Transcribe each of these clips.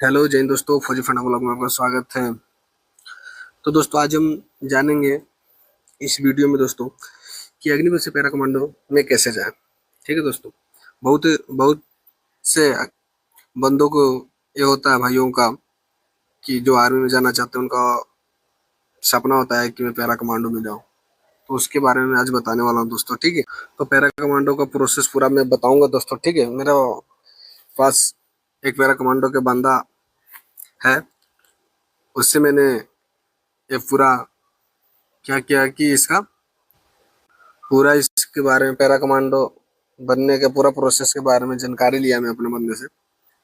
Hello Jain दोस्तों, फौजी फंडा ब्लॉग में आपका स्वागत है। तो दोस्तों आज हम जानेंगे इस वीडियो में दोस्तों कि अग्निवीर से पैरा कमांडो में कैसे जाएं। ठीक है दोस्तों, बहुत बहुत से बंदों को ये होता है भाइयों का कि जो आर्मी में जाना चाहते हैं उनका सपना होता है कि मैं पैरा कमांडो में जाऊं। तो उसके बारे में आज बताने वाला हूं दोस्तों। ठीक है, तो पैरा कमांडो का प्रोसेस पूरा मैं बताऊंगा दोस्तों। ठीक है, मेरा पास एक पैरा कमांडो के बंदा है, उससे मैंने ये पूरा क्या किया कि इसका पूरा इसके बारे में पैरा कमांडो बनने के पूरा प्रोसेस के बारे में जानकारी लिया मैं अपने बंदे से।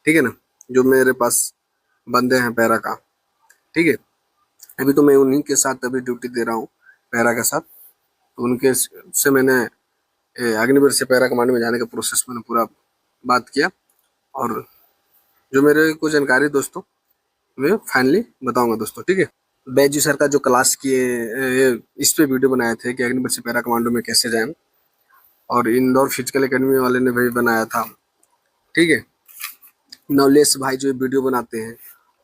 ठीक है ना, जो मेरे पास बंदे हैं पैरा का। ठीक है, अभी तो मैं उन्हीं के साथ अभी ड्यूटी दे रहा हूँ पैरा के साथ। तो उनके से मैंने अग्निवीर से पैरा कमांडो में जाने का प्रोसेस मैंने पूरा बात किया, और जो मेरे को जानकारी दोस्तों मैं फाइनली बताऊंगा दोस्तों। ठीक है, बैजू सर का जो क्लास किए इस पे वीडियो बनाए थे कि अग्निवीर से पैरा कमांडो में कैसे जाएं, और इंदौर फिजिकल एकेडमी वाले ने भी बनाया था। ठीक है, नवलेश भाई जो वीडियो बनाते हैं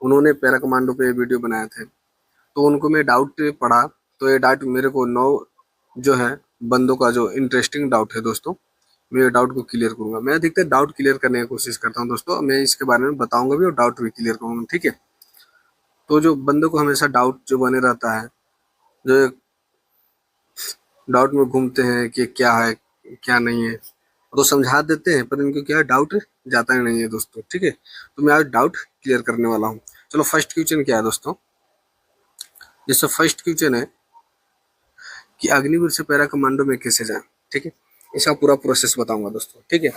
उन्होंने पैरा कमांडो पे वीडियो बनाए थे। तो उनको मैं डाउट पढ़ा, तो ये डाउट मेरे को 9 जो है बंदों का जो इंटरेस्टिंग डाउट है दोस्तों, मैं ये डाउट को क्लियर करूंगा। मैं अधिकतर डाउट क्लियर करने की कोशिश करता हूँ दोस्तों, मैं इसके बारे में बताऊंगा भी और डाउट भी क्लियर करूंगा। ठीक है, तो जो बंदों को हमेशा डाउट जो बने रहता है, जो डाउट में घूमते हैं कि क्या है क्या नहीं है, तो समझा देते हैं पर इनको क्या डाउट जाता ही नहीं है दोस्तों। ठीक है, तो मैं आज डाउट क्लियर करने वाला हूँ। चलो फर्स्ट क्वेश्चन क्या है दोस्तों, जैसे फर्स्ट क्वेश्चन है कि अग्निवीर से पैरा कमांडो में कैसे जाएं। ठीक है, इसका पूरा प्रोसेस बताऊंगा दोस्तों। ठीक है,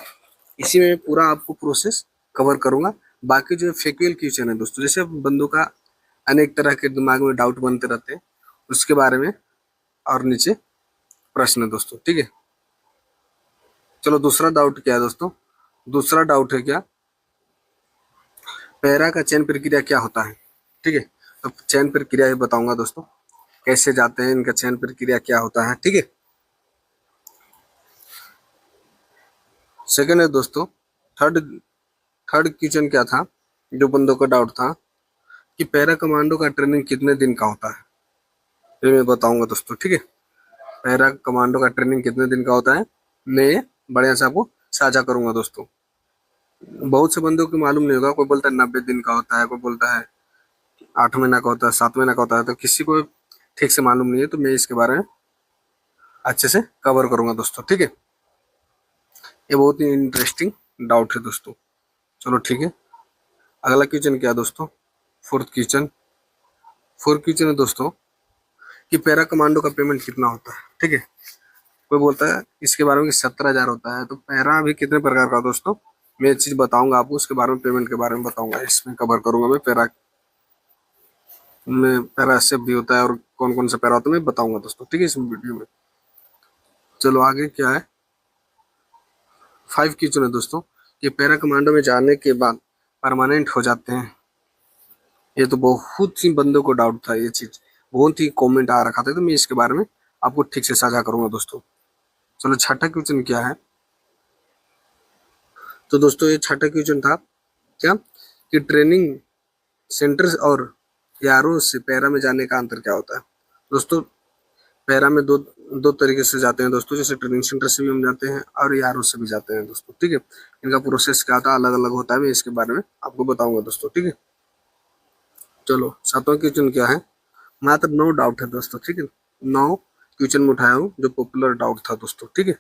इसी में पूरा आपको प्रोसेस कवर करूंगा। बाकी जो फेक्युअल क्वेश्चन है दोस्तों, जैसे बंदों का अनेक तरह के दिमाग में डाउट बनते रहते हैं, उसके बारे में और नीचे प्रश्न है दोस्तों। ठीक है, चलो दूसरा डाउट क्या है दोस्तों, दूसरा डाउट है क्या पैरा का चयन प्रक्रिया क्या होता है। ठीक है, तो चयन प्रक्रिया बताऊंगा दोस्तों, कैसे जाते हैं, इनका चयन प्रक्रिया क्या होता है। ठीक है, सेकंड है दोस्तों, थर्ड थर्ड क्वेश्चन क्या था, जो बंदों का डाउट था कि पैरा कमांडो का ट्रेनिंग कितने दिन का होता है, ये मैं बताऊंगा दोस्तों। ठीक है, पैरा कमांडो का ट्रेनिंग कितने दिन का होता है, मैं बढ़िया से आपको साझा करूंगा दोस्तों। बहुत से बंदों को मालूम नहीं होगा, कोई बोलता है 90 दिन का होता है, कोई बोलता है 8 महीना का होता है, 7 महीना का होता है, तो किसी को ठीक से मालूम नहीं है। तो मैं इसके बारे में अच्छे से कवर करूंगा दोस्तों। ठीक है, ये बहुत ही इंटरेस्टिंग डाउट है दोस्तों। चलो ठीक है, अगला क्वेश्चन क्या है दोस्तों, फोर्थ क्वेश्चन है दोस्तों कि पैरा कमांडो का पेमेंट कितना होता है। ठीक है, कोई बोलता है इसके बारे में कि 17,000 होता है, तो पैरा भी कितने प्रकार का दोस्तों, मैं एक चीज बताऊंगा आपको, उसके बारे में पेमेंट के बारे में बताऊंगा, इसमें कवर करूंगा मैं। पैरा में पैरा एसएफ भी होता है और कौन कौन सा पैरा होता है मैं बताऊंगा दोस्तों। ठीक है, इस वीडियो में। चलो आगे क्या है, 5 क्वेश्चन है दोस्तों कि पैरा कमांडो में जाने के बाद परमानेंट हो जाते हैं। ये तो बहुत ही बंदों को डाउट था, ये चीज बहुत ही कमेंट आ रखा था, तो मैं इसके बारे में आपको ठीक से साझा करूंगा दोस्तों। चलो छठा क्वेश्चन क्या है, तो दोस्तों ये छठा क्वेश्चन था क्या कि ट्रेनिंग सेंटर और यारों से पैरा में जाने का अंतर क्या होता है। दोस्तों पैरा में दो दो तरीके से जाते हैं दोस्तों, जैसे ट्रेनिंग सेंटर से भी हम जाते हैं और यारों से भी जाते हैं दोस्तों। ठीक है, इनका प्रोसेस क्या था, अलग अलग होता है, मैं इसके बारे में आपको बताऊंगा दोस्तों। ठीक है, चलो सातवां क्वेश्चन क्या है, मात्र 9 डाउट है दोस्तों। ठीक है, 9 क्वेश्चन में उठाया हूँ जो पॉपुलर डाउट था दोस्तों। ठीक है,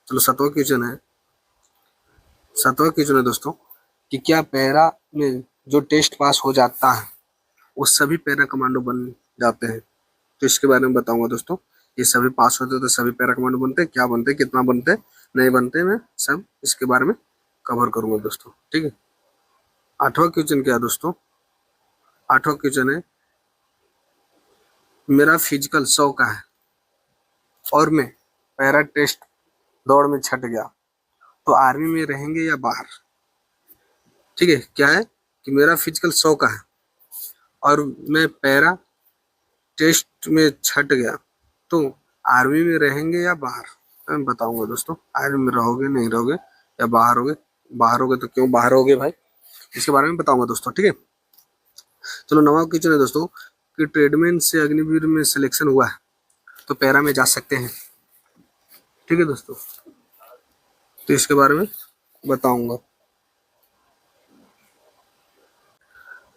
चलो सातवां क्वेश्चन है दोस्तों कि क्या पैरा में जो टेस्ट पास हो जाता है वो सभी पैरा कमांडो बन जाते हैं। तो इसके बारे में बताऊंगा दोस्तों, ये सभी पास होते तो सभी पैरा कमांडो बनते हैं, क्या बनते, कितना बनते, नहीं बनते, मैं सब इसके बारे में कवर करूंगा दोस्तों। ठीक है, आठवां क्वेश्चन क्या है दोस्तों, आठवां क्वेश्चन है मेरा फिजिकल 100 का है और मैं पैरा टेस्ट दौड़ में छट गया, तो आर्मी में रहेंगे या बाहर। ठीक है, क्या है कि मेरा फिजिकल 100 का है और मैं पैरा टेस्ट में छट गया, तो आर्मी में रहेंगे या बाहर, मैं बताऊंगा दोस्तों। आर्मी में रहोगे नहीं रहोगे या बाहर होगे, बाहर होगे तो क्यों बाहर होगे भाई, इसके बारे में बताऊंगा दोस्तों, ठीक है। चलो, नवा क्वेश्चन है दोस्तों कि ट्रेडमैन से अग्निवीर में सिलेक्शन हुआ है तो पैरा में जा सकते हैं, ठीक है दोस्तों। तो इसके बारे में बताऊंगा।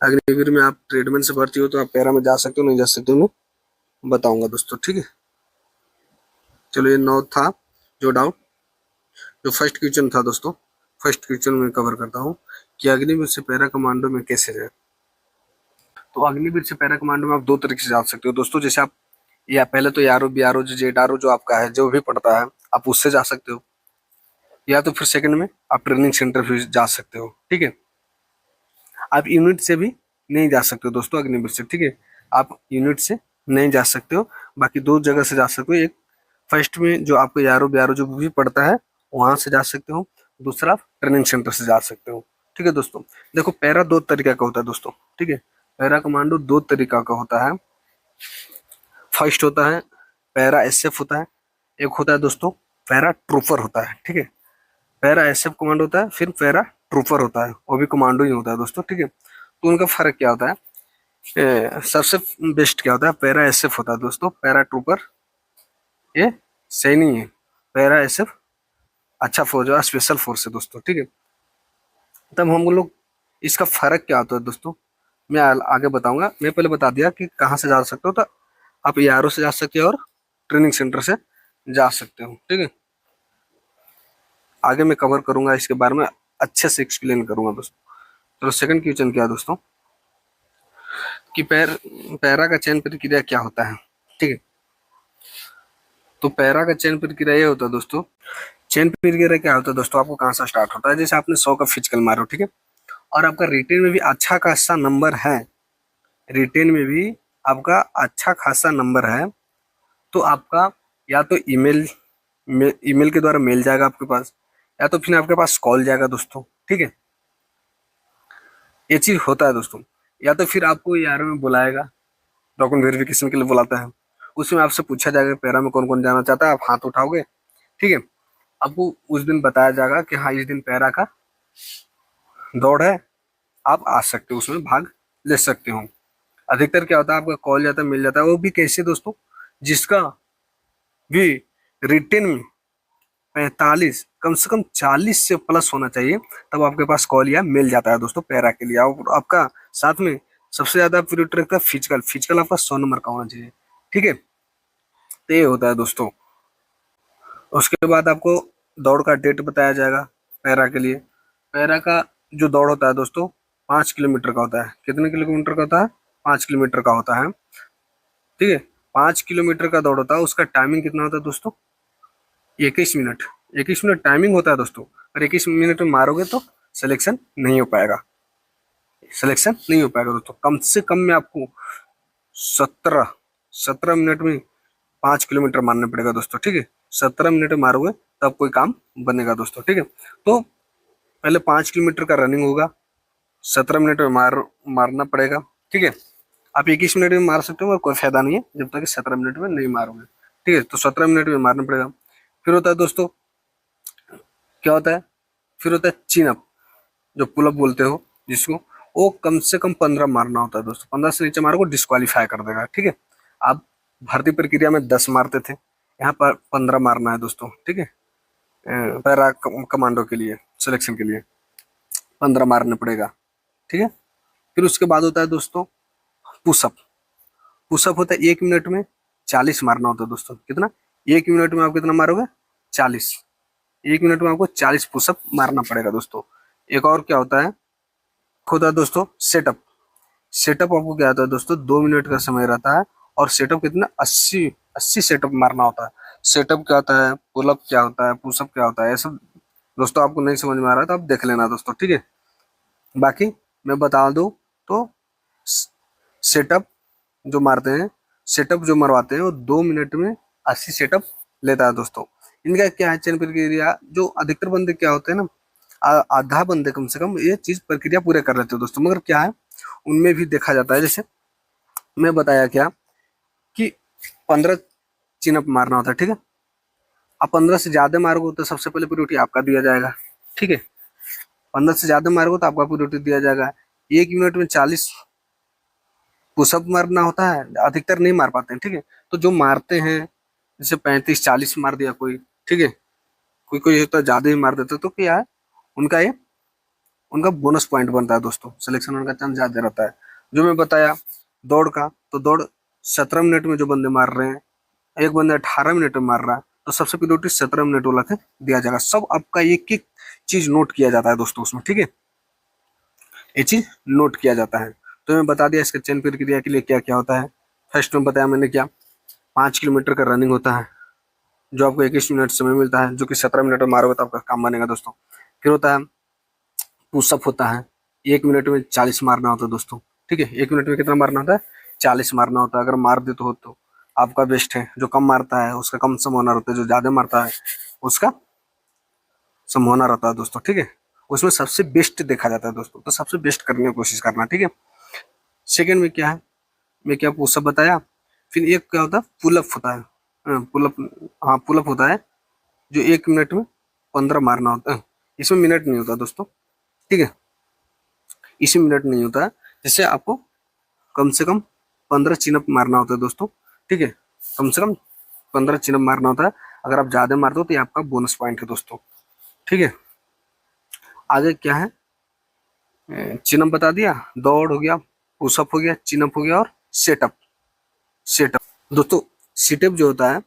अग्निवीर में आप ट्रेडमैन से भर्ती हो तो आप पैरा में जा सकते हो, नहीं जा सकते हो, मैं बताऊंगा दोस्तों, ठीक है। चलो, ये 9 था जो डाउट। जो फर्स्ट क्वेश्चन था दोस्तों, फर्स्ट क्वेश्चन में कवर करता हूँ कि अग्निवीर से पैरा कमांडो में कैसे जाए। तो अग्निवीर से पैरा कमांडो में आप 2 तरीके से जा सकते हो दोस्तों। जैसे आप या पहले तो यारो बीआरओ जो जेडआरओ जो आपका है जो भी पड़ता है आप उससे जा सकते हो, या तो फिर सेकंड में आप ट्रेनिंग सेंटर भी जा सकते हो, ठीक है। आप यूनिट से भी नहीं जा सकते हो दोस्तों अग्निवीर से, ठीक है। आप यूनिट से नहीं जा सकते हो, बाकी 2 जगह से जा सकते हो। एक फर्स्ट में जो आपको यारो बीआरओ जो भी पड़ता है वहां से जा सकते हो, दूसरा आप ट्रेनिंग सेंटर से जा सकते हो, ठीक है दोस्तों। देखो, पैरा 2 तरीका का होता है दोस्तों, ठीक है। पैरा कमांडो 2 तरीका का होता है। फर्स्ट होता है पैरा एसएफ होता है, एक होता है दोस्तों पैरा ट्रूपर होता है, ठीक है। पैरा एसएफ कमांडो होता है, फिर पैरा ट्रूपर होता है, वो भी कमांडो ही होता है दोस्तों, ठीक है। तो उनका फर्क क्या होता है? सबसे बेस्ट क्या होता है? पैरा एसएफ होता है दोस्तों, पैरा ट्रूपर ये सही नहीं है। पैरा एसएफ अच्छा फौज है, स्पेशल फोर्स है दोस्तों, ठीक है। तब हम लोग इसका फर्क क्या होता है दोस्तों, मैं आगे बताऊंगा। मैं पहले बता दिया कि कहाँ से जा सकते हो, तो आप यारो से जा सकते हो और ट्रेनिंग सेंटर से जा सकते हो, ठीक है। आगे मैं कवर करूंगा इसके बारे में, अच्छे से एक्सप्लेन करूंगा दोस्तों। तो सेकंड क्वेश्चन क्या है दोस्तों कि पैरा का चयन प्रक्रिया क्या होता है, ठीक है। तो पैरा का चयन प्रक्रिया ये होता है दोस्तों, चयन प्रक्रिया क्या होता है दोस्तों, आपको कहाँ से स्टार्ट होता है? जैसे आपने 100 का फिजिकल मारो, ठीक है, और आपका रिटेन में भी अच्छा खासा नंबर है, रिटेन में भी आपका अच्छा खासा नंबर है, तो आपका या तो ईमेल के द्वारा मेल जाएगा आपके पास, या तो फिर आपके पास कॉल जाएगा दोस्तों, ठीक है। ये चीज होता है दोस्तों। या तो फिर आपको यार में बुलाएगा, डॉक्यूमेंट वेरिफिकेशन के लिए बुलाता है, उसमें आपसे पूछा जाएगा पैरा में कौन कौन जाना चाहता है, आप हाथ उठाओगे, ठीक है। आपको उस दिन बताया जाएगा कि हाँ इस दिन पैरा का दौड़ है, आप आ सकते हो, उसमें भाग ले सकते हो। अधिकतर क्या होता है, आपका कॉल जाता है, मिल जाता है, वो भी कैसे दोस्तों, जिसका भी रिटेन में 45 कम से कम 40 से प्लस होना चाहिए, तब आपके पास कॉल या मिल जाता है दोस्तों पैरा के लिए। और आपका साथ में सबसे ज्यादा प्रियोरिटी रखता है फिजिकल, फिजिकल आपका 100 नंबर का होना चाहिए, ठीक है। तो ये होता है दोस्तों। उसके बाद आपको दौड़ का डेट बताया जाएगा पैरा के लिए। पैरा का जो दौड़ होता है दोस्तों 5 किलोमीटर का होता है। कितने किलोमीटर का होता है? 5 किलोमीटर का होता है, ठीक है। 5 किलोमीटर का दौड़ होता है, उसका टाइमिंग कितना होता है दोस्तों? 21 मिनट। 21 मिनट टाइमिंग होता है दोस्तों, और 21 मिनट में मारोगे तो सिलेक्शन नहीं हो पाएगा, सिलेक्शन नहीं हो पाएगा दोस्तों। कम से कम में आपको 17 मिनट में 5 किलोमीटर मारना पड़ेगा दोस्तों, ठीक है। 17 मिनट में मारोगे तब कोई काम बनेगा दोस्तों, ठीक है। तो पहले 5 किलोमीटर का रनिंग होगा, 17 मिनट में मारना पड़ेगा, ठीक है। आप 21 मिनट में मार सकते हो, और कोई फायदा नहीं है जब तक 17 मिनट में नहीं मारोगे, ठीक है। तो 17 मिनट में मारना पड़ेगा। फिर होता है दोस्तों, क्या होता है, फिर होता है चिन अप, जो पुल अप बोलते हो जिसको, वो कम से कम 15 मारना होता है दोस्तों। 15 से नीचे मारोगे डिस्क्वालीफाई कर देगा, ठीक है। आप भर्ती प्रक्रिया में 10 मारते थे, यहाँ पर 15 मारना है दोस्तों, ठीक है। पैरा कमांडो के लिए सिलेक्शन के लिए 15 मारना पड़ेगा, ठीक है। फिर उसके बाद होता है दोस्तों पुशअप। पुशअप होता है 1 मिनट में 40 मारना होता है दोस्तों। कितना? 1 मिनट में आप कितना मारोगे? 40। 1 मिनट में आपको 40 पुशअप मारना पड़ेगा दोस्तों। एक और क्या होता है, होता है दोस्तों सेटअप। सेटअप आपको क्या होता है दोस्तों, 2 मिनट का समय रहता है, और सेटअप कितना? 80 सेटअप मारना होता है। सेटअप क्या होता है, पुलअप क्या होता है, पुशअप क्या होता है, ये सब दोस्तों आपको नहीं समझ में आ रहा है तो आप देख लेना दोस्तों, ठीक है। बाकी मैं बता दूं तो सेटअप जो मारते हैं, सेटअप जो मरवाते हैं वो 2 मिनट में 80 सेटअप लेता है दोस्तों। इनका क्या है चयन प्रक्रिया, जो अधिकतर बंदे क्या होते हैं ना, आधा बंदे कम से कम ये चीज प्रक्रिया पूरे कर लेते हैं दोस्तों, मगर क्या है उनमें भी देखा जाता है, जैसे मैं बताया क्या कि 15 चिनअप मारना होता है, ठीक है। आप 15 से ज्यादा मारोगे तो सबसे पहले प्रायोरिटी आपका दिया जाएगा, ठीक है। 15 से ज्यादा मारोगे तो आपको प्रायोरिटी दिया जाएगा। 1 मिनट में 40 पुशअप मारना होता है, अधिकतर नहीं मार पाते हैं, ठीक है। तो जो मारते हैं, जैसे 35-40 मार दिया कोई, ठीक है, कोई कोई तो ज्यादा ही मार देते हैं, तो क्या है, उनका ये उनका बोनस पॉइंट बनता है दोस्तों, सिलेक्शन होने का चांस ज्यादा रहता है। जो मैं बताया दौड़ का, तो दौड़ 17 मिनट में जो बंदे मार रहे हैं, एक बंदा 18 मिनट में मार रहा है, तो सबसे प्रायोरिटी 17 मिनट वाला के दिया जाएगा। सब आपका एक एक चीज नोट किया जाता है दोस्तों उसमें, ठीक है, ये चीज नोट किया जाता है। तो मैं बता दिया इसके चयन प्रक्रिया के लिए क्या क्या होता है। फर्स्ट में बताया मैंने क्या, 5 किलोमीटर का रनिंग होता है, जो आपको 21 मिनट समय मिलता है, जो कि 17 मिनट में मारोगे तो आपका काम बनेगा दोस्तों। फिर होता है पुशअप होता है, 1 मिनट में 40 मारना होता है दोस्तों, ठीक है। 1 मिनट में कितना मारना होता है, 40 मारना होता है। अगर मार दे तो आपका बेस्ट है। जो कम मारता है उसका कम संभावना रहता है, जो ज्यादा मारता है उसका संभावना रहता है दोस्तों, ठीक है। उसमें सबसे बेस्ट देखा जाता है दोस्तों, तो सबसे बेस्ट करने की कोशिश करना, ठीक है। सेकंड में क्या है, मैं क्या पुशअप बताया। फिर एक क्या होता है, पुलअप होता है, पुलअप, हाँ पुलअप होता है, जो 1 मिनट में 15 मारना होता है। इसमें मिनट नहीं होता दोस्तों, ठीक है, इसी मिनट नहीं होता है। जैसे आपको कम से कम 15 चिनअप मारना होता है दोस्तों, ठीक है, कम से कम 15 चिनअप मारना होता है। अगर आप ज्यादा मारते हो तो ये आपका बोनस पॉइंट है दोस्तों, ठीक है। आगे क्या है, चिनअप बता दिया, दौड़ हो गया, पुशअप हो गया, चिनअप हो गया, और सेटअप। सेटअप दोस्तों, सीटअप जो होता है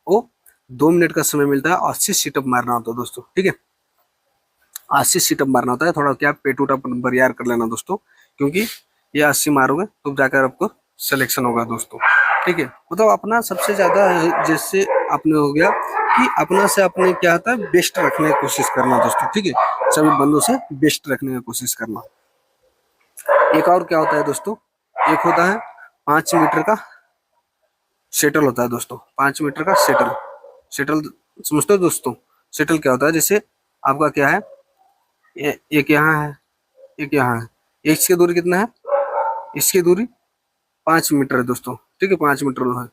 वो 2 मिनट का समय मिलता है, 80 सीटअप मारना होता है दोस्तों, ठीक है। 80 सीटअप मारना होता है। थोड़ा क्या पेट उटा बरियार कर लेना दोस्तों, क्योंकि ये 80 मारोगे तो जाकर आपको सिलेक्शन होगा दोस्तों, ठीक है। मतलब अपना सबसे ज्यादा, जैसे आपने हो गया कि अपना से अपने क्या होता है, बेस्ट रखने की कोशिश करना दोस्तों, ठीक है, सभी बंदों से बेस्ट रखने की कोशिश करना। एक और क्या होता है दोस्तों, एक होता है 5 मीटर का शेटल होता है दोस्तों, 5 मीटर का शेटल। शेटल समझते हो दोस्तों, शेटल क्या होता है, जैसे आपका क्या है, एक यहाँ है, एक यहाँ है, इसकी दूरी कितना है, इसकी दूरी 5 मीटर है दोस्तों, ठीक है, 5 मीटर है।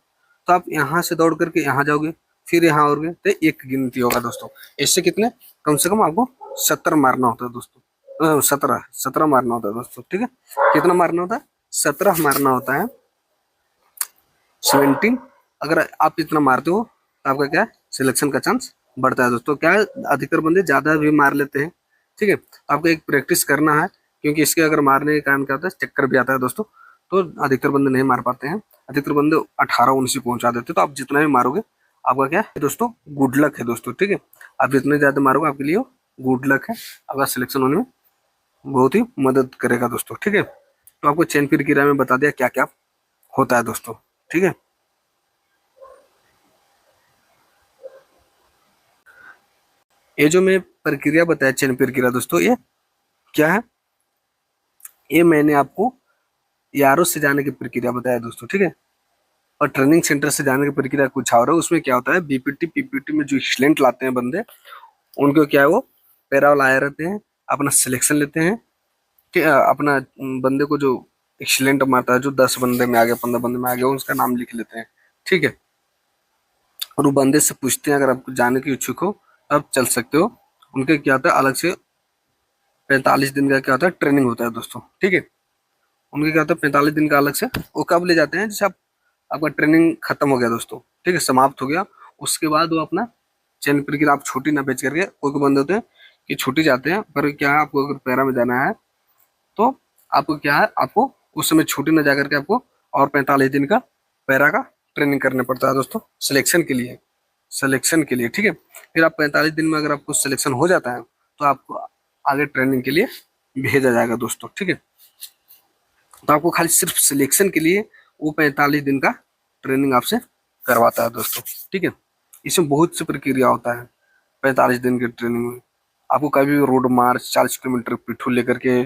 तो आप यहाँ से दौड़ करके यहाँ जाओगे, फिर यहाँ आओगे, तो एक गिनती होगा दोस्तों। इससे कितने, कम से कम आपको 70 मारना होता है दोस्तों, 17 मारना होता है दोस्तों, ठीक है। कितना मारना होता है, 17 मारना होता है। 17, अगर आप इतना मारते हो तो आपका क्या है, सिलेक्शन का चांस बढ़ता है दोस्तों। क्या है, अधिकतर बंदे ज्यादा भी मार लेते हैं, ठीक है। आपको एक प्रैक्टिस करना है, क्योंकि इसके अगर मारने के कारण क्या होता है, चक्कर भी आता है दोस्तों, तो अधिकतर बंदे नहीं मार पाते हैं। अधिकतर बंदे 18-19 पहुंचा देते हैं। तो आप जितना भी मारोगे आपका क्या है दोस्तों, गुड लक है दोस्तों, ठीक है। आप जितने ज्यादा मारोगे आपके लिए गुड लक है, आपका सिलेक्शन होने में बहुत ही मदद करेगा दोस्तों, ठीक है। तो आपको चयन प्रक्रिया में बता दिया क्या क्या होता है दोस्तों, ठीक है। ये जो मैं प्रक्रिया बताया, चयन प्रक्रिया दोस्तों, ये क्या है, ये मैंने आपको यारों से जाने की प्रक्रिया बताया दोस्तों, ठीक है। और ट्रेनिंग सेंटर से जाने की प्रक्रिया कुछ और है। उसमें क्या होता है, बीपीटी पीपीटी में जो एक्सीलेंट लाते हैं बंदे, उनको क्या है, वो पैरावल आए रहते हैं, अपना सिलेक्शन लेते हैं, कि अपना बंदे को जो एक्सीलेंट मारता है, जो 10 बंदे में आ गया, 15 बंदे में आ गया, उसका नाम लिख लेते हैं, ठीक है। और वो बंदे से पूछते हैं, अगर आप जाने की इच्छुक हो आप चल सकते हो। उनके क्या होता है, अलग से 45 दिन का क्या होता है, ट्रेनिंग होता है दोस्तों, ठीक है। उनके क्या होता है, 45 दिन का अलग से। वो कब ले जाते हैं, जैसे आपका ट्रेनिंग खत्म हो गया दोस्तों, ठीक है, समाप्त हो गया, उसके बाद वो अपना चयन प्रक्रिया, आप छुट्टी ना भेज करके, कोई कोई बंदे होते हैं कि छुट्टी जाते हैं, पर क्या है, आपको अगर पैरा में जाना है तो आपको क्या है, आपको उस समय छुट्टी ना जा करके आपको और 45 दिन का पैरा का ट्रेनिंग करना पड़ता है दोस्तों, सिलेक्शन के लिए, सिलेक्शन के लिए, ठीक है। फिर आप 45 दिन में अगर आपको सिलेक्शन हो जाता है तो आपको आगे ट्रेनिंग के लिए भेजा जाएगा दोस्तों, ठीक है। तो आपको खाली सिर्फ सिलेक्शन के लिए वो 45 दिन का ट्रेनिंग आपसे करवाता है दोस्तों, ठीक है। इसमें बहुत सी प्रक्रिया होता है 45 दिन की ट्रेनिंग में। आपको कभी भी रोड मार्च 40 किलोमीटर पिट्ठू लेकर के,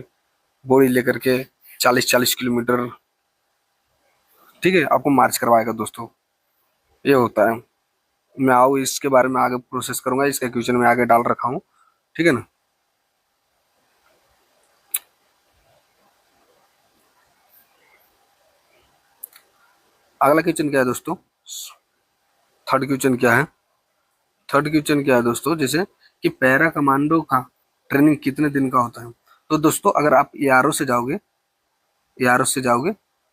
बोरी लेकर के 40-40 किलोमीटर, ठीक है, आपको मार्च करवाएगा दोस्तों, ये होता है। मैं आओ इसके बारे में आगे प्रोसेस करूंगा, इसका क्वेश्चन में आगे डाल रखा हूँ, ठीक है ना। अगला क्वेश्चन क्या है दोस्तों, थर्ड क्वेश्चन क्या है, थर्ड क्वेश्चन क्या है दोस्तों, जैसे कि पैरा कमांडो का ट्रेनिंग कितने दिन का होता है। तो दोस्तों अगर आप ARO से जाओगे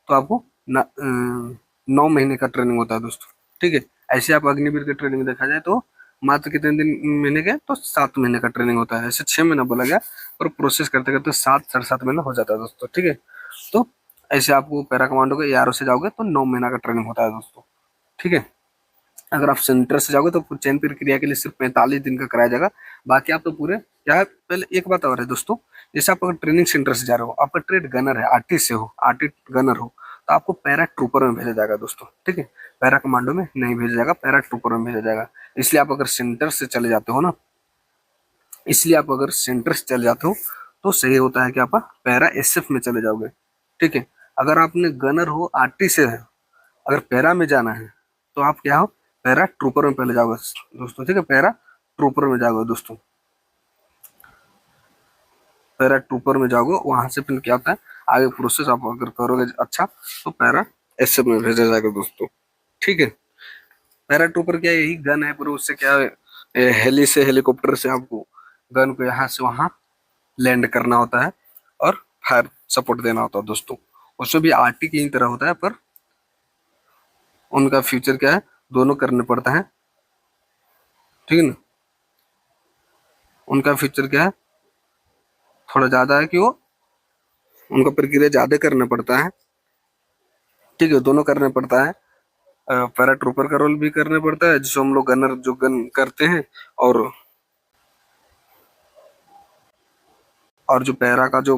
तो आपको 9 महीने का ट्रेनिंग होता है दोस्तों, ठीक है। ऐसे आप अग्निवीर की ट्रेनिंग देखा जाए तो मात्र कितने दिन महीने के, तो 7 महीने का ट्रेनिंग होता है। ऐसे 6 महीना बोला गया, पर प्रोसेस करते करते 7 साढ़े 7 महीना हो जाता है दोस्तों, ठीक है। तो ऐसे आपको पैरा कमांडो के ARO से जाओगे तो 9 महीना का ट्रेनिंग होता है दोस्तों, ठीक है। अगर आप सेंटर से जाओगे तो चयन प्रक्रिया के लिए सिर्फ 45 दिन का कराया जाएगा। बाकी आप तो पूरे क्या है, पहले एक बात और है दोस्तों, जैसे आप अगर ट्रेनिंग सेंटर से जा रहे हो, आपका ट्रेड गनर है, आर्टिस्ट से हो, आर्टिस्ट गनर हो, तो आपको पैरा ट्रूपर में भेजा जाएगा दोस्तों, ठीक है। पैरा कमांडो में नहीं भेजा जाएगा, पैरा ट्रूपर में भेजा जाएगा। इसलिए आप अगर सेंटर से चले जाते हो ना, इसलिए आप अगर सेंटर से चले जाते हो तो सही होता है कि आप पैरा SF में चले जाओगे, ठीक है। अगर आपने गनर हो, आरटी से है, अगर पैरा में जाना है तो आप क्या हो, पैरा ट्रूपर में पहले जाओगे दोस्तों, ठीक है। पैरा ट्रूपर में जाओगे दोस्तों, पैरा ट्रूपर में जाओगे, वहां से फिर क्या होता है आगे प्रोसेस आप अगर करोगे अच्छा तो पैरा SF में भेजा जाएगा दोस्तों, ठीक है। पैरा ट्रूपर क्या है, यही गन है, पर उससे क्या है, हेली से, हेलीकॉप्टर से आपको गन को यहाँ से वहां लैंड करना होता है और फायर सपोर्ट देना होता है दोस्तों। उसमें भी आरटी की ही तरह होता है, पर उनका फ्यूचर क्या है, दोनों करने पड़ता है, ठीक है ना। उनका फ्यूचर क्या है, थोड़ा ज्यादा है कि वो उनका प्रक्रिया ज्यादा करना पड़ता है, ठीक है। दोनों करने पड़ता है, पैरा ट्रूपर का रोल भी करना पड़ता है, जिसको हम लोग गनर जो गन करते हैं, और जो पैरा का जो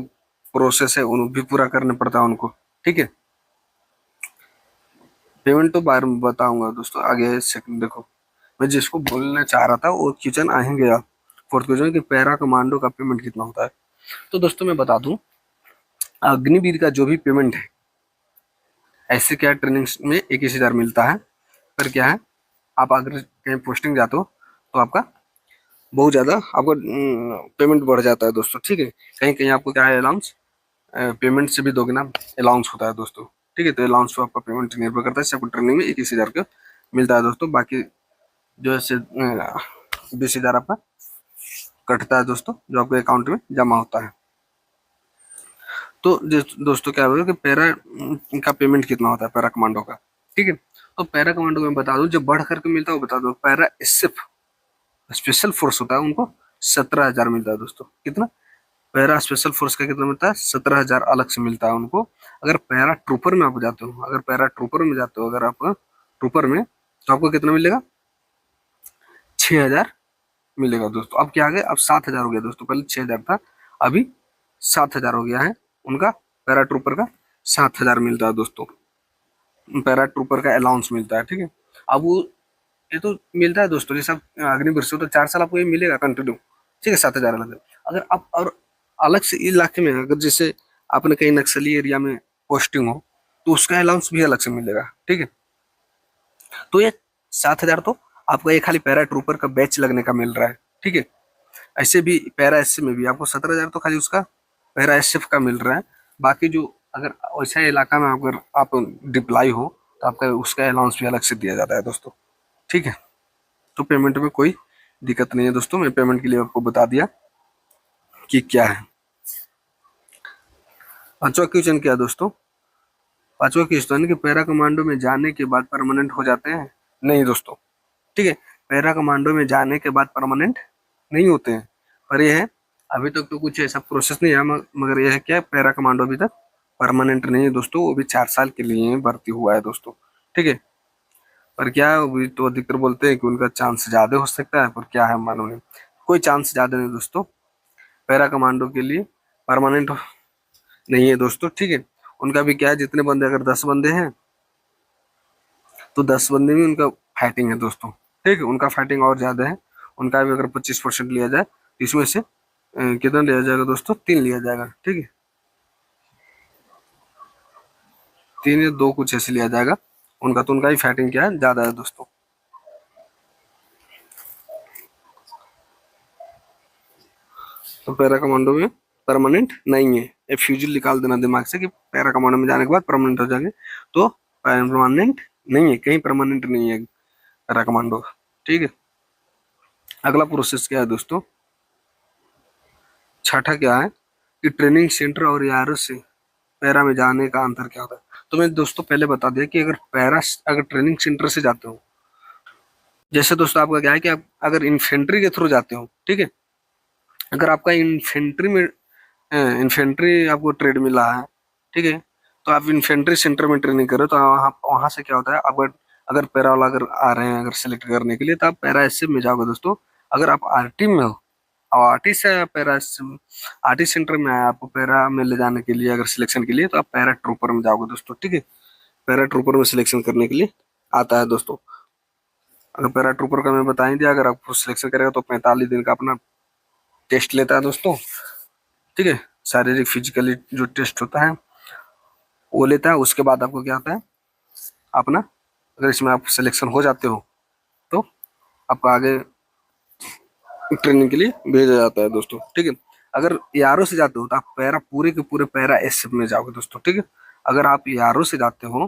प्रोसेस है उन भी पूरा करना पड़ता है उनको, ठीक है। पेमेंट तो बारे में बताऊंगा दोस्तों आगे, सेकंड देखो, मैं जिसको बोलना चाह रहा था वो क्वेश्चन आएंगे आप, फोर्थ क्वेश्चन कि पैरा कमांडो का पेमेंट कितना होता है। तो दोस्तों मैं बता दूं, अग्निवीर का जो भी पेमेंट है, ऐसे क्या ट्रेनिंग में 21,000 मिलता है, पर क्या है, आप अगर कहीं पोस्टिंग जाते हो तो आपका बहुत ज़्यादा आपका पेमेंट बढ़ जाता है दोस्तों, ठीक है। कहीं कहीं आपको क्या है, अलाउंस पेमेंट से भी दोगुना अलाउंस होता है दोस्तों, ठीक है। तो अलाउंस पर आपका पेमेंट निर्भर करता है, आपको ट्रेनिंग में 21,000 का मिलता है दोस्तों। बाकी जो है 20,000 आपका कटता है दोस्तों, जो आपके अकाउंट में जमा होता है। तो दोस्तों क्या होगा कि पैरा का पेमेंट कितना होता है पैरा कमांडो का, ठीक है। तो पैरा कमांडो को मैं बता दूं, जो बढ़ करके मिलता है वो बता दो, पैरा एसएफ स्पेशल फोर्स होता है, उनको 17,000 मिलता है दोस्तों। कितना, पैरा स्पेशल फोर्स का कितना मिलता है, 17,000 अलग से मिलता है उनको। अगर पैरा ट्रूपर में आप जाते हो, अगर पैरा ट्रूपर में जाते हो, अगर आप ट्रूपर में, तो आपको कितना मिलेगा, 6,000 मिलेगा दोस्तों। अब क्या आ गया, अब 7,000 हो गया दोस्तों, पहले 6,000 था, अभी 7,000 हो गया है उनका। पैरा ट्रूपर का 7,000 मिलता है दोस्तों, पैरा ट्रूपर का अलाउंस मिलता है, ठीक है। अब वो ये तो मिलता है दोस्तों, जैसे आप अग्निवीर से हो तो 4 साल आपको ये मिलेगा कंटिन्यू, ठीक है, 7,000 अलग। अगर आप और अलग से इलाके में, अगर जैसे आपने कहीं नक्सली एरिया में पोस्टिंग हो तो उसका अलाउंस भी अलग से मिलेगा, ठीक है। तो ये 7,000 तो आपको ये खाली पैरा ट्रूपर का बैच लगने का मिल रहा है, ठीक है। ऐसे भी पैरा एसएफ में भी आपको 17,000 तो खाली उसका पैरा एसएफ का मिल रहा है। बाकी जो अगर वैसा इलाका में अगर आप डिप्लाई हो तो आपका उसका अलाउंस भी अलग से दिया जाता है दोस्तों, ठीक है। तो पेमेंट में कोई दिक्कत नहीं है दोस्तों, मैं पेमेंट के लिए आपको बता दिया कि क्या है। पांचवा क्वेश्चन क्या है दोस्तों, पांचवा क्वेश्चन कि पैरा कमांडो में जाने के बाद परमानेंट हो जाते हैं, नहीं दोस्तों, ठीक है। पैरा कमांडो में जाने के बाद परमानेंट नहीं होते हैं, पर यह है अभी तक तो कुछ ऐसा प्रोसेस नहीं है, मगर यह है क्या, पैरा कमांडो अभी तक परमानेंट नहीं है दोस्तों, वो भी 4 साल के लिए भर्ती हुआ है दोस्तों, ठीक है। पर क्या है, अभी तो अधिकतर बोलते हैं कि उनका चांस ज्यादा हो सकता है, पर क्या है मालूम नहीं, कोई चांस ज्यादा नहीं दोस्तों, पैरा कमांडो के लिए परमानेंट नहीं है दोस्तों, ठीक है। उनका भी क्या है, जितने बंदे, अगर 10 बंदे हैं तो 10 बंदे में उनका फाइटिंग है दोस्तों, ठीक है। उनका फाइटिंग और ज्यादा है, उनका भी अगर 25% लिया जाए तो इसमें से कितना लिया जाएगा दोस्तों, 3 लिया जाएगा, ठीक है। 3 या 2 कुछ ऐसे लिया जाएगा उनका, तो उनका ही फाइटिंग क्या है, ज्यादा है दोस्तों। तो पैरा कमांडो में परमानेंट नहीं है, ये फ्यूजल निकाल देना दिमाग से कि पैरा कमांडो में जाने के बाद परमानेंट हो जाएंगे, तो परमानेंट नहीं है, कहीं परमानेंट नहीं है पैरा कमांडो, ठीक है। अगला प्रोसेस क्या है दोस्तों, छठा क्या है कि ट्रेनिंग सेंटर और यारों से पैरा में जाने का अंतर क्या होता है। तो मैं दोस्तों पहले बता दिया कि अगर ट्रेनिंग सेंटर से जाते हो, जैसे दोस्तों आपका क्या है कि आप अगर इन्फेंट्री के थ्रू जाते हो, ठीक है, अगर आपका इन्फेंट्री आपको ट्रेड मिला है, ठीक है, तो आप इन्फेंट्री सेंटर में ट्रेनिंग करो, तो वहाँ वहाँ से क्या होता है, अगर अगर पैरा वाला अगर आ रहे हैं अगर सेलेक्ट करने के लिए, तो आप पैरा एसएफ में जाओगे दोस्तों। अगर आप आरटी में हो और आरटी से पैरा आरटी सेंटर में आया आपको पैरा में ले जाने के लिए अगर सिलेक्शन के लिए, तो आप पैरा ट्रूपर में जाओगे दोस्तों, ठीक है। पैरा ट्रूपर में सिलेक्शन करने के लिए आता है दोस्तों। अगर पैरा ट्रूपर का मैं बता ही दिया, अगर आप सिलेक्शन करेगा तो 45 दिन का अपना टेस्ट लेता है दोस्तों, ठीक है। शारीरिक फिजिकली जो टेस्ट होता है वो लेता है। उसके बाद आपको क्या होता है, अपना अगर इसमें आप सिलेक्शन हो जाते हो तो आपको आगे ट्रेनिंग के लिए भेजा जाता है दोस्तों, ठीक है। अगर यारो से जाते हो तो आप पैरा पूरे के पूरे पैरा एसएफ में जाओगे दोस्तों, ठीक है। अगर आप यारो से जाते हो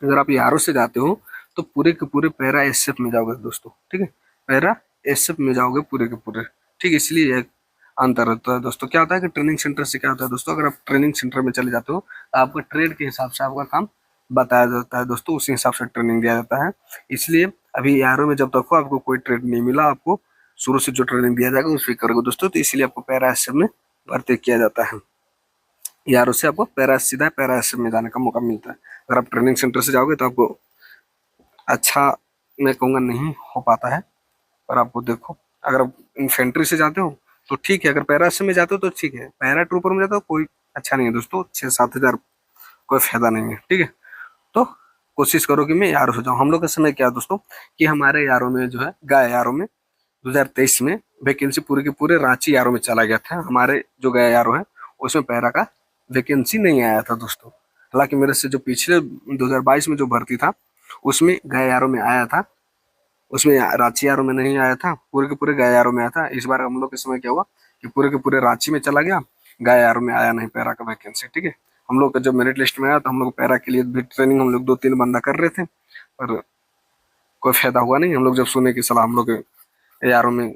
अगर आप यारो से जाते हो तो पूरे के पूरे पैरा एसएफ में जाओगे दोस्तों, ठीक है। पैरा एसएफ में जाओगे पूरे के पूरे, ठीक है। इसलिए एक अंतर होता है दोस्तों। क्या होता है कि ट्रेनिंग सेंटर से क्या होता है दोस्तों, अगर आप ट्रेनिंग सेंटर में चले जाते हो तो आपको ट्रेड के हिसाब से आपका काम बताया जाता है दोस्तों, उसी हिसाब से ट्रेनिंग दिया जाता है। इसलिए अभी यारो में जब तक हो आपको कोई ट्रेड नहीं मिला, आपको शुरू से जो ट्रेनिंग दिया जाएगा उस पर करोगे दोस्तों, तो इसलिए आपको पैरा एसएफ में भर्ती किया जाता है। यारों से आपको सीधा पैरा एसएफ में जाने का मौका मिलता है। अगर आप ट्रेनिंग सेंटर से जाओगे तो आपको अच्छा, मैं कहूँगा नहीं हो पाता है। पर आपको देखो, अगर आप इन्फेंट्री से जाते हो तो ठीक है, अगर पैरा से में जाते हो तो ठीक है, पैरा ट्रूपर में जाते हो कोई अच्छा नहीं है दोस्तों, 6-7 हज़ार कोई फायदा नहीं है, ठीक है। तो कोशिश करो कि मैं यारों से जाऊँ। हम लोग का समय क्या है दोस्तों कि हमारे यारों में जो है गया यारों में 2023 में वैकेंसी पूरे के पूरे रांची यारों में चला गया था। हमारे जो गया यारों है उसमें पैरा का वैकेंसी नहीं आया था दोस्तों। हालांकि मेरे से जो पिछले 2022 में जो भर्ती था उसमें गया यारों में आया था, उसमें रांची यारों में नहीं आया था, पूरे के पूरे गया यारों में आया था। इस बार हम लोग के समय क्या हुआ कि पूरे के पूरे रांची में चला गया, गया यारों में आया नहीं पैरा का वैकेंसी, ठीक है। हम लोग का जब मेरिट लिस्ट में आया तो हम लोग पैरा के लिए भी ट्रेनिंग हम लोग 2-3 बंदा कर रहे थे, पर कोई फायदा हुआ नहीं। हम लोग जब सुने की सलाह हम लोग यारों में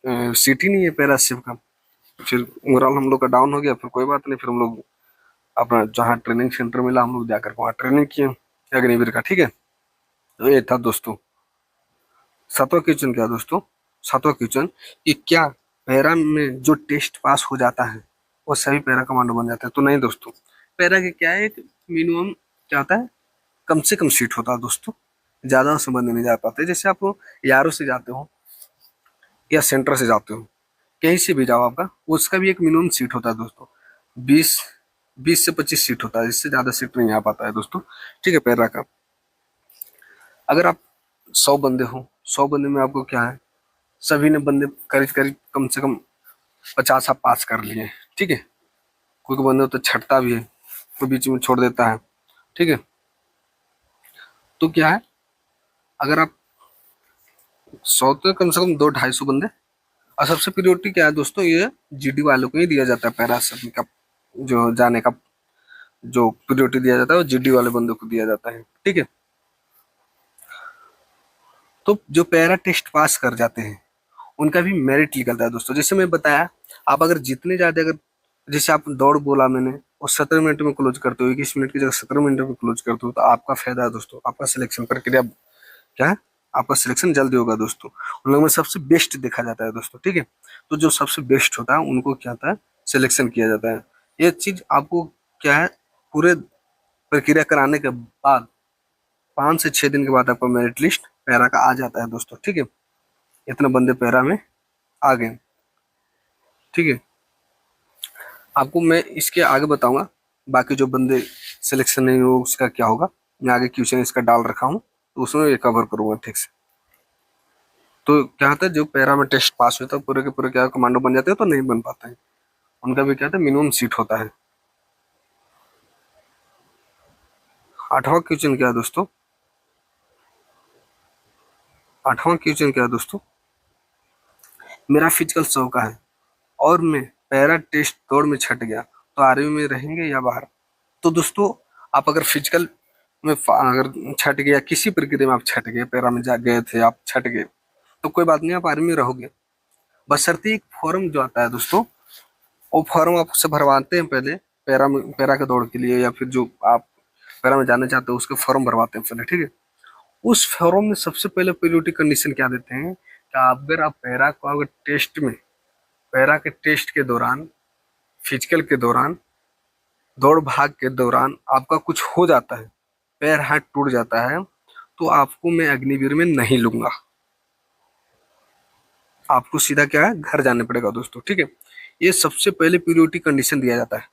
सीट ही नहीं है पैरा शिव का, फिर ओवरऑल हम लोग का डाउन हो गया। फिर कोई बात नहीं, फिर हम लोग अपना जहाँ ट्रेनिंग सेंटर मिला हम लोग जाकर वहाँ ट्रेनिंग किए अग्निवीर का, ठीक है। तो ये था दोस्तों। सातवां क्वेश्चन क्या दोस्तों, सातवां क्वेश्चन कि क्या पैरा में जो टेस्ट पास हो जाता है वो सभी पैरा कमांडो बन जाता है। तो नहीं दोस्तों, पैरा के क्या है, एक मिनिमम क्या होता है, कम से कम सीट होता है दोस्तों, ज्यादा उसमें बंदे नहीं जा पाते। जैसे आप यारों से जाते हो या सेंटर से जाते हो, कहीं से भी जाओ आपका उसका भी एक मिनिमम सीट होता है दोस्तों, 20 से 25 सीट होता है, इससे ज्यादा सीट नहीं आ पाता है दोस्तों, ठीक है। पैरा का अगर आप 100 बंदे हो, 100 बंदे में आपको क्या है, सभी ने बंदे करीब करीब कम से कम 50 आप पास कर लिए, ठीक है। कोई कोई बंदे तो छटता भी है, कोई बीच में छोड़ देता है, ठीक है। तो क्या है, अगर आप 100 तो कम से कम 200-250 बंदे। और सबसे प्रियोरिटी क्या है दोस्तों, ये जीडी वालों को ही दिया जाता है पैरा का जो जाने का जो प्रियोरिटी दिया जाता है वो जीडी वाले बंदों को दिया जाता है, ठीक है। तो जो पैरा टेस्ट पास कर जाते हैं उनका भी मेरिट निकलता है दोस्तों। जैसे मैं बताया, आप अगर जितने ज्यादा अगर जैसे आप दौड़ बोला मैंने और 17 मिनट में क्लोज करते हो, 21 मिनट की जगह 17 मिनट में क्लोज करते हो, तो आपका फायदा है दोस्तों, आपका सिलेक्शन प्रक्रिया क्या है, आपका सिलेक्शन जल्दी होगा दोस्तों। उन लोगों में सबसे बेस्ट देखा जाता है दोस्तों, ठीक है। तो जो सबसे बेस्ट होता है उनको क्या होता है, सिलेक्शन किया जाता है। ये चीज आपको क्या है, पूरे प्रक्रिया कराने के बाद 5 से 6 दिन के बाद आपका मेरिट लिस्ट पैरा का आ जाता है दोस्तों, ठीक है। इतने बंदे पैरा में आ गए, ठीक है। आपको मैं इसके आगे बताऊंगा बाकी जो बंदे सिलेक्शन नहीं हो उसका क्या होगा। मैं आगे क्वेश्चन इसका डाल रखा हूँ तो उसमें ये कवर करूंगा ठीक से। तो क्या होता है, जो पैरा में टेस्ट पास होता है पूरे के पूरे क्या कमांडो बन जाते हैं, तो नहीं बन पाते हैं, उनका भी क्या होता है मिनिमम सीट होता है। 8वां क्वेश्चन क्या है दोस्तों, 8वां क्वेश्चन क्या है दोस्तों, मेरा फिजिकल 100 का है और मैं पैरा टेस्ट दौड़ में छट गया तो आर्मी में रहेंगे या बाहर। तो दोस्तों आप अगर फिजिकल में अगर छट गया, किसी प्रक्रिया में आप छट गए, पैरा में जा गए थे आप छट गए, तो कोई बात नहीं, आप आर्मी में रहोगे। बशर्ते एक फॉर्म जो आता है दोस्तों, वो फॉर्म आप उससे भरवाते हैं पहले, पैरा के दौड़ के लिए, या फिर जो आप पैरा में जाना चाहते हो उसके फॉर्म भरवाते हैं पहले, ठीक है। उस फॉर्म में सबसे पहले पीरियोडिक कंडीशन क्या देते हैं कि अगर आप पैरा को अगर टेस्ट में, पैरा के टेस्ट के दौरान, फिजिकल के दौरान, दौड़ भाग के दौरान आपका कुछ हो जाता है, पैर हाथ टूट जाता है, तो आपको मैं अग्निवीर में नहीं लूंगा, आपको सीधा क्या है, घर जाने पड़ेगा दोस्तों, ठीक है। ये सबसे पहले पीरियोडिक कंडीशन दिया जाता है।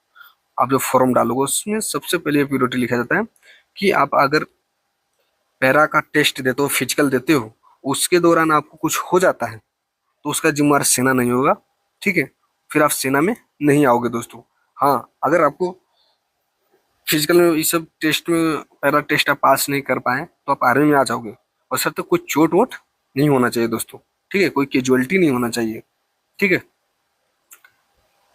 आप जो फॉर्म डालोगे उसमें सबसे पहले पीरियोडिक लिखा जाता है कि आप अगर पैरा का टेस्ट देते हो, फिजिकल देते हो, उसके दौरान आपको कुछ हो जाता है, तो उसका जिम्मेवार सेना नहीं होगा, ठीक है। फिर आप सेना में नहीं आओगे दोस्तों। हाँ, अगर आपको फिजिकल में इस सब टेस्ट में पैरा टेस्ट आप पास नहीं कर पाए तो आप आर्मी में आ जाओगे, और सर तो कोई चोट वोट नहीं होना चाहिए दोस्तों, ठीक है, कोई कैजुअलिटी नहीं होना चाहिए, ठीक है।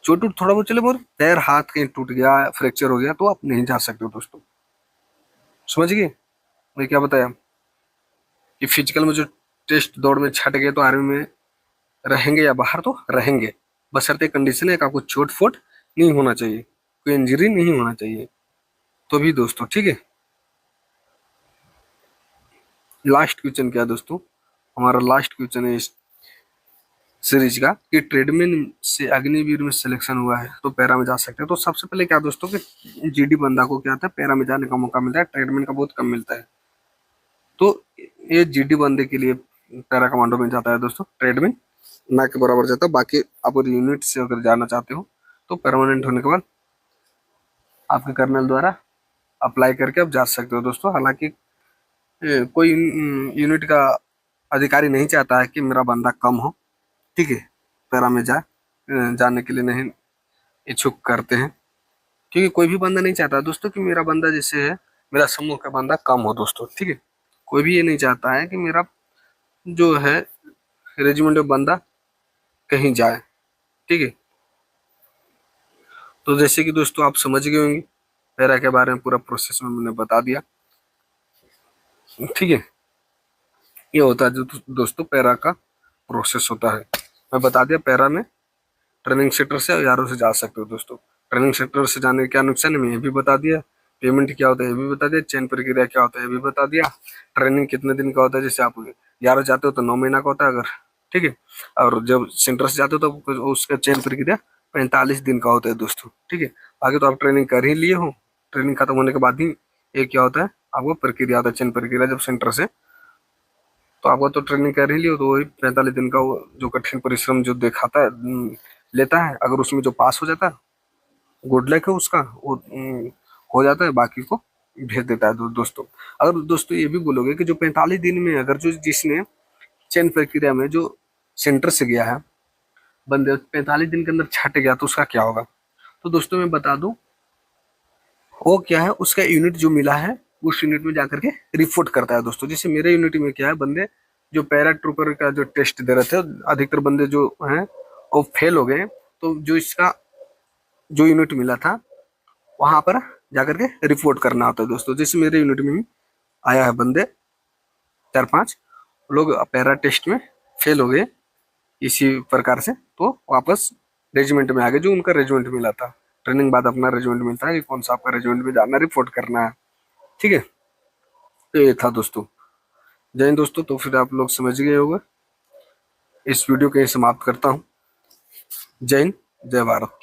चोट वोट थोड़ा बहुत चले, पर पैर हाथ कहीं टूट गया, फ्रैक्चर हो गया, तो आप नहीं जा सकते हो दोस्तों। समझ गए मैं क्या बताया, कि फिजिकल में जो टेस्ट दौड़ में छट गए तो आर्मी में रहेंगे या बाहर तो रहेंगे, बशर्ते कंडीशन है कि आपको चोट फोट नहीं होना चाहिए, कोई इंजरी नहीं होना चाहिए, तो भी दोस्तों, ठीक है। लास्ट क्वेश्चन क्या है दोस्तों, हमारा लास्ट क्वेश्चन है इस सीरीज का, कि ट्रेडमैन से अग्निवीर में सिलेक्शन हुआ है तो पैरा में जा सकते हैं। तो सबसे पहले क्या दोस्तों, कि जीडी बंदा को क्या होता है, पैरा में जाने का मौका मिलता है, ट्रेडमैन का बहुत कम मिलता है। तो ये जीडी बंदे के लिए पैरा कमांडो में जाता है दोस्तों, ट्रेडमैन ना के बराबर जाता है। बाकी आप यूनिट से अगर जाना चाहते हो तो परमानेंट होने के बाद आपके कर्नल द्वारा अप्लाई करके आप जा सकते हो दोस्तों। हालांकि कोई यूनिट का अधिकारी नहीं चाहता है कि मेरा बंदा कम हो, ठीक है, पैरा में जाने के लिए नहीं इच्छुक करते हैं, क्योंकि कोई भी बंदा नहीं चाहता दोस्तों कि मेरा बंदा जैसे है, मेरा समूह का बंदा कम हो दोस्तों, ठीक है। कोई भी ये नहीं चाहता है कि मेरा जो है रेजिमेंट में बंदा कहीं जाए, ठीक है। तो जैसे कि दोस्तों आप समझ गए होंगे, पैरा के बारे में पूरा प्रोसेस में मैंने बता दिया, ठीक है। ये होता है जो दोस्तों पैरा का प्रोसेस होता है, मैं बता दिया। पैरा में ट्रेनिंग सेंटर से यारों से जा सकते हो दोस्तों, ट्रेनिंग सेंटर से जाने के क्या नुकसान है मैं ये भी बता दिया, पेमेंट क्या होता है ये भी बता दिया, चयन प्रक्रिया क्या होता है ये भी बता दिया, ट्रेनिंग कितने दिन का होता है, जैसे आप यारों जाते हो तो 9 महीना का होता है अगर, ठीक है, और जब सेंटर से जाते हो तो उसका चयन प्रक्रिया 45 दिन का होता है दोस्तों, ठीक है। आगे तो आप ट्रेनिंग कर ही लिए हो, ट्रेनिंग खत्म होने के बाद ही एक क्या होता है, आपको प्रक्रिया होता है, चयन प्रक्रिया, जब सेंटर से, तो आपको तो ट्रेनिंग कर ही लियो, तो वही 45 दिन का वो जो कठिन परिश्रम जो दिखाता है, लेता है, अगर उसमें जो पास हो जाता है, गुड लक है उसका, वो हो जाता है, बाकी को भेज देता है दोस्तों। अगर दोस्तों ये भी बोलोगे कि जो 45 दिन में अगर जो जिसने चयन प्रक्रिया में जो सेंटर से गया है बंदे, 45 दिन के अंदर छट गया तो उसका क्या होगा, तो दोस्तों मैं बता दूं, वो क्या है, उसका यूनिट जो मिला है उस यूनिट में जाकर के रिपोर्ट करता है दोस्तों। जैसे मेरे यूनिट में क्या है, बंदे जो पैरा ट्रूपर का जो टेस्ट दे रहे थे, अधिकतर बंदे जो हैं वो फेल हो गए, तो जो इसका जो यूनिट मिला था वहां पर जाकर के रिपोर्ट करना होता है दोस्तों। जैसे मेरे यूनिट में भी आया है बंदे 4-5 लोग पैरा टेस्ट में फेल हो गए इसी प्रकार से, तो वापस रेजिमेंट में आ गए, जो उनका रेजिमेंट मिला था। ट्रेनिंग बाद अपना रेजिमेंट मिलता है कि कौन सा आपका रेजिमेंट में जाना, रिपोर्ट करना है, ठीक है। तो ये था दोस्तों। जय हिंद दोस्तों, तो फिर आप लोग समझ गए होंगे, इस वीडियो को यहीं समाप्त करता हूँ। जय हिंद, जय भारत।